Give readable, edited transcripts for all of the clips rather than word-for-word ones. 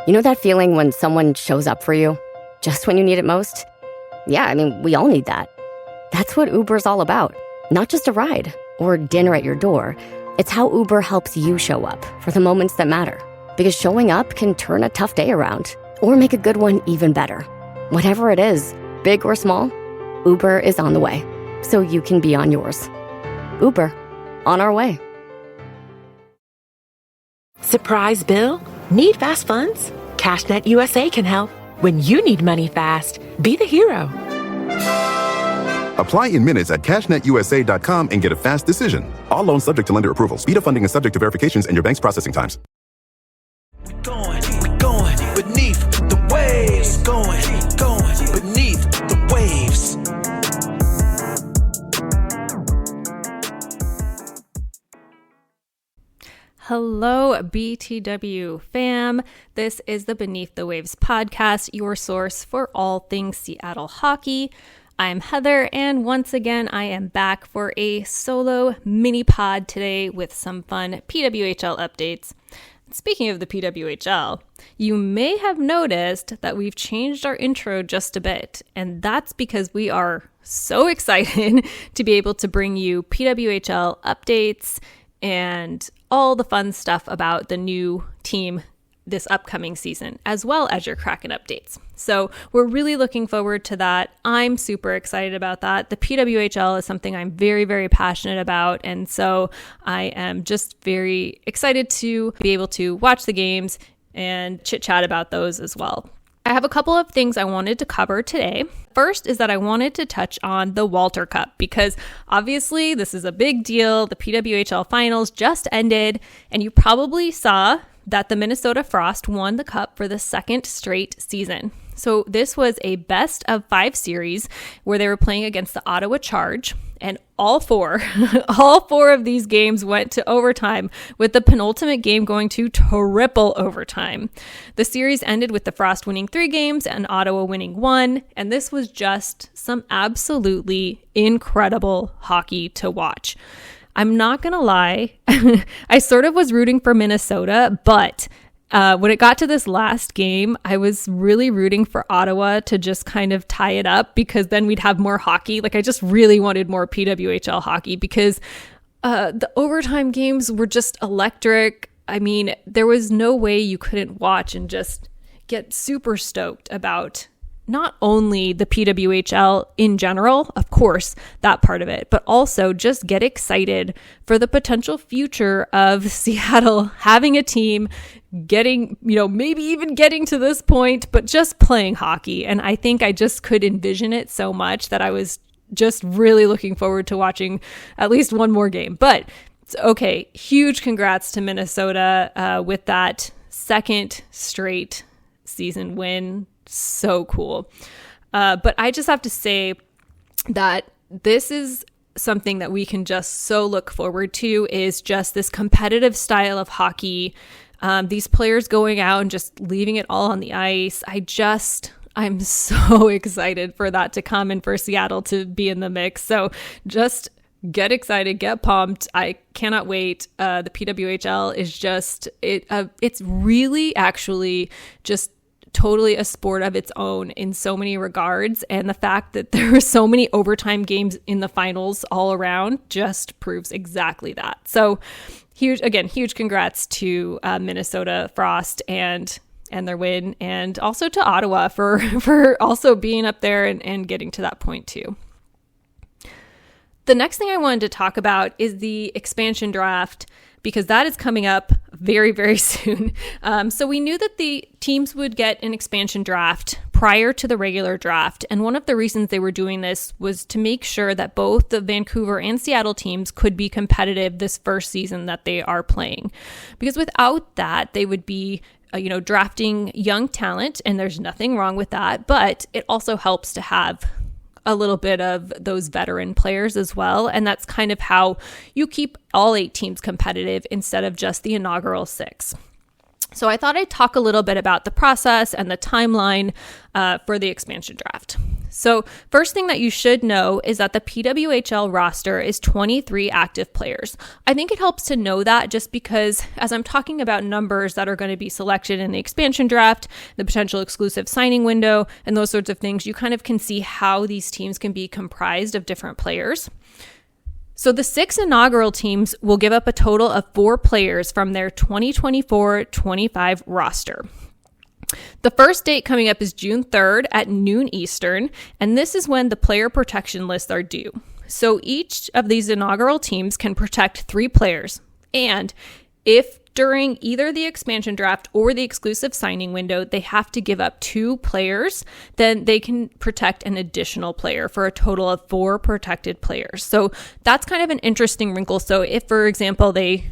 You know that feeling when someone shows up for you, just when you need it most? Yeah, I mean, we all need that. That's what Uber's all about. Not just a ride or dinner at your door. It's how Uber helps you show up for the moments that matter. Because showing up can turn a tough day around or make a good one even better. Whatever it is, big or small, Uber is on the way, so you can be on yours. Uber, on our way. Surprise bill? Need fast funds? CashNet USA can help. When you need money fast, be the hero. Apply in minutes at cashnetusa.com and get a fast decision. All loans subject to lender approval. Speed of funding is subject to verifications and your bank's processing times. We're going beneath the waves. Going beneath the waves. Hello, BTW fam. This is the Beneath the Waves podcast, your source for all things Seattle hockey. I'm Heather, and once again, I am back for a solo mini pod today with some fun PWHL updates. Speaking of the PWHL, you may have noticed that we've changed our intro just a bit, and that's because we are so excited to be able to bring you PWHL updates and all the fun stuff about the new team this upcoming season, as well as your Kraken updates. So we're really looking forward to that. I'm super excited about that. The PWHL is something I'm very, very passionate about. And so I am just very excited to be able to watch the games and chit chat about those as well. I have a couple of things I wanted to cover today. First is that I wanted to touch on the Walter Cup because obviously this is a big deal. The PWHL finals just ended, and you probably saw that the Minnesota Frost won the cup for the second straight season. So this was a best of 5 series where they were playing against the Ottawa Charge, and all four of these games went to overtime, with the penultimate game going to triple overtime. The series ended with the Frost winning 3 games and Ottawa winning 1, and this was just some absolutely incredible hockey to watch. I'm not gonna lie, I sort of was rooting for Minnesota, but when it got to this last game, I was really rooting for Ottawa to just kind of tie it up because then we'd have more hockey. Like, I just really wanted more PWHL hockey because the overtime games were just electric. I mean, there was no way you couldn't watch and just get super stoked about not only the PWHL in general, of course, that part of it, but also just get excited for the potential future of Seattle having a team, getting, maybe even getting to this point, but just playing hockey. And I think I just could envision it so much that I was just really looking forward to watching at least one more game. But okay, huge congrats to Minnesota with that second straight season win. So cool. But I just have to say that this is something that we can just so look forward to, is just this competitive style of hockey. These players going out and just leaving it all on the ice. I'm so excited for that to come and for Seattle to be in the mix. So just get excited, get pumped. I cannot wait. The PWHL is just, it's really actually just totally a sport of its own in so many regards, and the fact that there are so many overtime games in the finals all around just proves exactly that. So huge congrats to Minnesota Frost and their win, and also to Ottawa for also being up there and getting to that point too. The next thing I wanted to talk about is the expansion draft, because that is coming up very, very soon. So we knew that the teams would get an expansion draft prior to the regular draft. And one of the reasons they were doing this was to make sure that both the Vancouver and Seattle teams could be competitive this first season that they are playing. Because without that, they would be drafting young talent, and there's nothing wrong with that. But it also helps to have a little bit of those veteran players as well. And that's kind of how you keep all 8 teams competitive instead of just the inaugural 6. So I thought I'd talk a little bit about the process and the timeline for the expansion draft. So first thing that you should know is that the PWHL roster is 23 active players. I think it helps to know that just because as I'm talking about numbers that are going to be selected in the expansion draft, the potential exclusive signing window, and those sorts of things, you kind of can see how these teams can be comprised of different players. So the 6 inaugural teams will give up a total of 4 players from their 2024-25 roster. The first date coming up is June 3rd at noon Eastern, and this is when the player protection lists are due. So each of these inaugural teams can protect 3 players, and if during either the expansion draft or the exclusive signing window, they have to give up 2 players, then they can protect an additional player for a total of 4 protected players. So that's kind of an interesting wrinkle. So if, for example, 2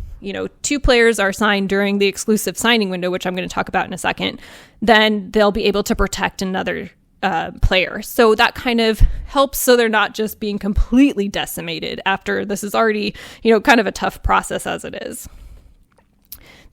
players are signed during the exclusive signing window, which I'm going to talk about in a second, then they'll be able to protect another player. So that kind of helps so they're not just being completely decimated after this is already, kind of a tough process as it is.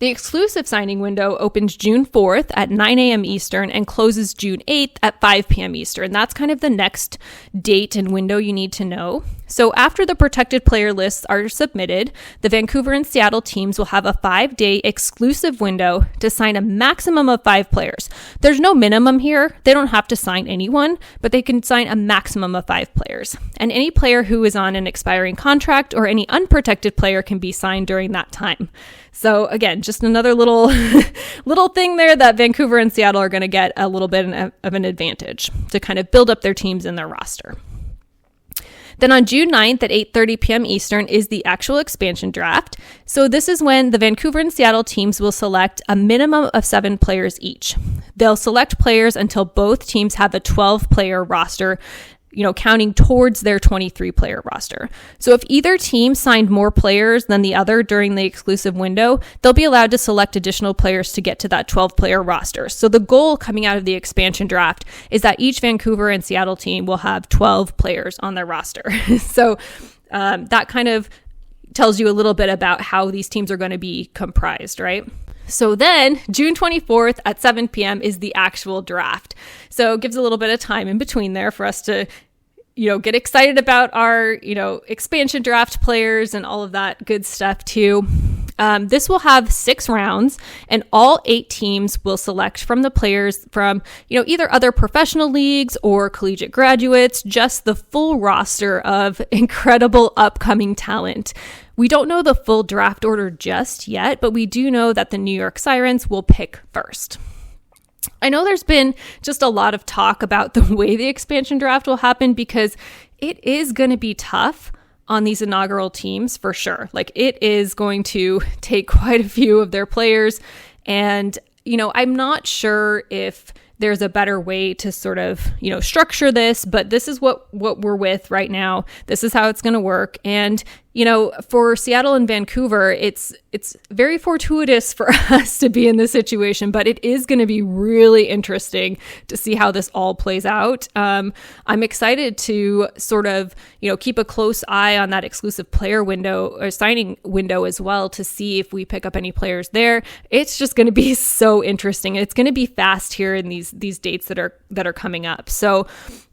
The exclusive signing window opens June 4th at 9 a.m. Eastern and closes June 8th at 5 p.m. Eastern. That's kind of the next date and window you need to know. So after the protected player lists are submitted, the Vancouver and Seattle teams will have a 5-day exclusive window to sign a maximum of 5 players. There's no minimum here. They don't have to sign anyone, but they can sign a maximum of 5 players. And any player who is on an expiring contract or any unprotected player can be signed during that time. So again, just another little thing there that Vancouver and Seattle are going to get a little bit of an advantage to kind of build up their teams in their roster. Then on June 9th at 8:30 p.m. Eastern is the actual expansion draft. So this is when the Vancouver and Seattle teams will select a minimum of 7 players each. They'll select players until both teams have a 12-player roster, counting towards their 23-player roster. So if either team signed more players than the other during the exclusive window, they'll be allowed to select additional players to get to that 12-player roster. So the goal coming out of the expansion draft is that each Vancouver and Seattle team will have 12 players on their roster. So that kind of tells you a little bit about how these teams are going to be comprised, right? So then June 24th at 7 p.m. is the actual draft. So it gives a little bit of time in between there for us to, get excited about our, expansion draft players and all of that good stuff too. This will have 6 rounds and all 8 teams will select from the players from, either other professional leagues or collegiate graduates, just the full roster of incredible upcoming talent. We don't know the full draft order just yet, but we do know that the New York Sirens will pick first. I know there's been just a lot of talk about the way the expansion draft will happen because it is going to be tough on these inaugural teams for sure. Like it is going to take quite a few of their players. And, I'm not sure if there's a better way to sort of, structure this, but this is what we're with right now. This is how it's going to work. And, for Seattle and Vancouver, it's very fortuitous for us to be in this situation, but it is going to be really interesting to see how this all plays out. I'm excited to sort of, keep a close eye on that exclusive player window or signing window as well to see if we pick up any players there. It's just going to be so interesting. It's going to be fast here in these dates that are coming up. So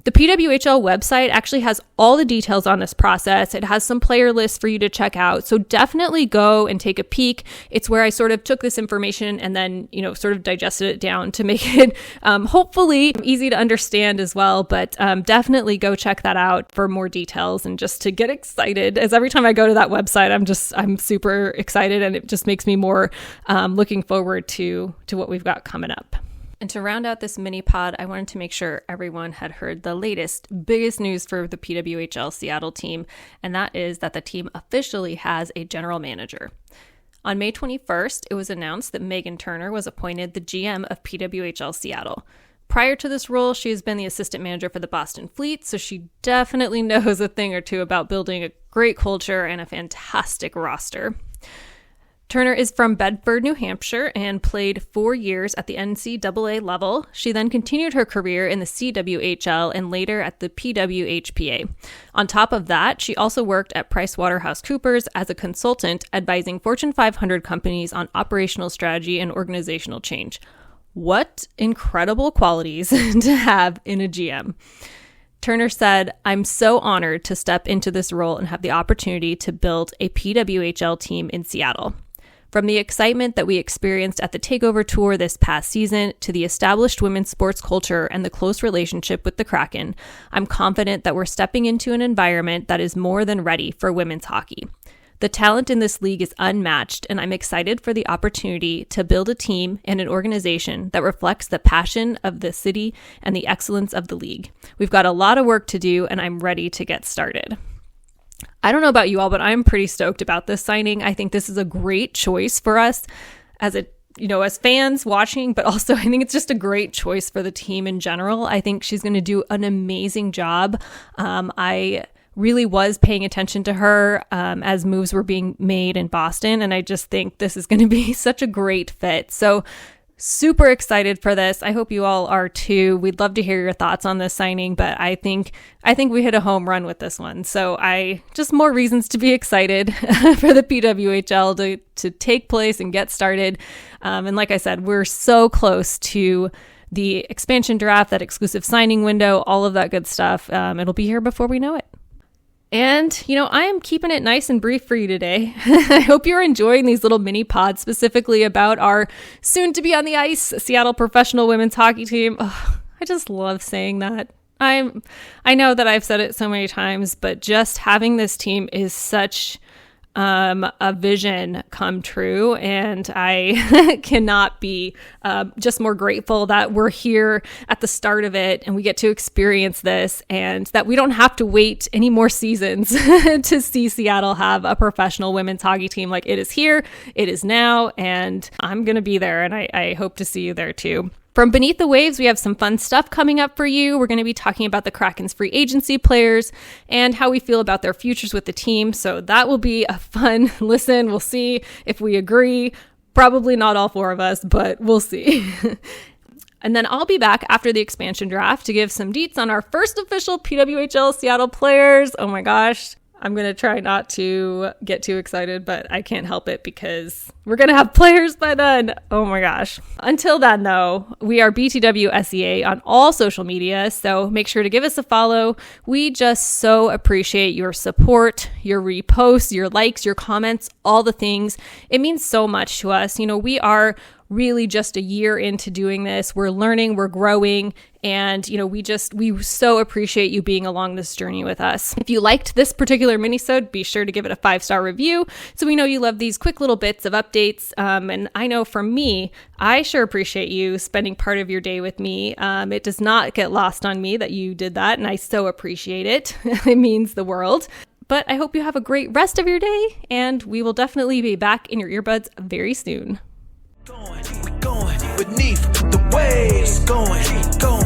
the PWHL website actually has all the details on this process. It has some player lists for you to check out. So definitely go and take a peek. It's where I sort of took this information and then, sort of digested it down to make it hopefully easy to understand as well. But definitely go check that out for more details and just to get excited. As every time I go to that website, I'm super excited and it just makes me more looking forward to what we've got coming up. And to round out this mini pod, I wanted to make sure everyone had heard the latest, biggest news for the PWHL Seattle team, and that is that the team officially has a general manager. On May 21st, it was announced that Meghan Turner was appointed the GM of PWHL Seattle. Prior to this role, she has been the assistant manager for the Boston Fleet, so she definitely knows a thing or two about building a great culture and a fantastic roster. Turner is from Bedford, New Hampshire, and played 4 years at the NCAA level. She then continued her career in the CWHL and later at the PWHPA. On top of that, she also worked at PricewaterhouseCoopers as a consultant, advising Fortune 500 companies on operational strategy and organizational change. What incredible qualities to have in a GM. Turner said, "I'm so honored to step into this role and have the opportunity to build a PWHL team in Seattle. From the excitement that we experienced at the Takeover Tour this past season to the established women's sports culture and the close relationship with the Kraken, I'm confident that we're stepping into an environment that is more than ready for women's hockey. The talent in this league is unmatched, and I'm excited for the opportunity to build a team and an organization that reflects the passion of the city and the excellence of the league. We've got a lot of work to do, and I'm ready to get started." I don't know about you all, but I'm pretty stoked about this signing. I think this is a great choice for us as as fans watching, but also I think it's just a great choice for the team in general. I think she's going to do an amazing job. I really was paying attention to her as moves were being made in Boston, and I just think this is going to be such a great fit. So super excited for this. I hope you all are too. We'd love to hear your thoughts on this signing, but I think we hit a home run with this one. So just more reasons to be excited for the PWHL to take place and get started. And like I said, we're so close to the expansion draft, that exclusive signing window, all of that good stuff. It'll be here before we know it. And, I am keeping it nice and brief for you today. I hope you're enjoying these little mini pods specifically about our soon to be on the ice Seattle professional women's hockey team. Oh, I just love saying that. I know that I've said it so many times, but just having this team is such a vision come true. And I cannot be just more grateful that we're here at the start of it and we get to experience this, and that we don't have to wait any more seasons to see Seattle have a professional women's hockey team. Like, it is here, it is now, and I'm going to be there, and I hope to see you there too. From Beneath the Waves, we have some fun stuff coming up for you. We're going to be talking about the Kraken's free agency players and how we feel about their futures with the team. So that will be a fun listen. We'll see if we agree. Probably not all four of us, but we'll see. And then I'll be back after the expansion draft to give some deets on our first official PWHL Seattle players. Oh my gosh. I'm going to try not to get too excited, but I can't help it because we're going to have players by then. Oh my gosh. Until then, though, we are BTW SEA on all social media, so make sure to give us a follow. We just so appreciate your support, your reposts, your likes, your comments, all the things. It means so much to us. We are really just a year into doing this. We're learning, we're growing, and we so appreciate you being along this journey with us. If you liked this particular minisode, be sure to give it a 5-star review so we know you love these quick little bits of updates. And I know for me, I sure appreciate you spending part of your day with me. It does not get lost on me that you did that, and I so appreciate it. It means the world. But I hope you have a great rest of your day, and we will definitely be back in your earbuds very soon. Going beneath the waves, going.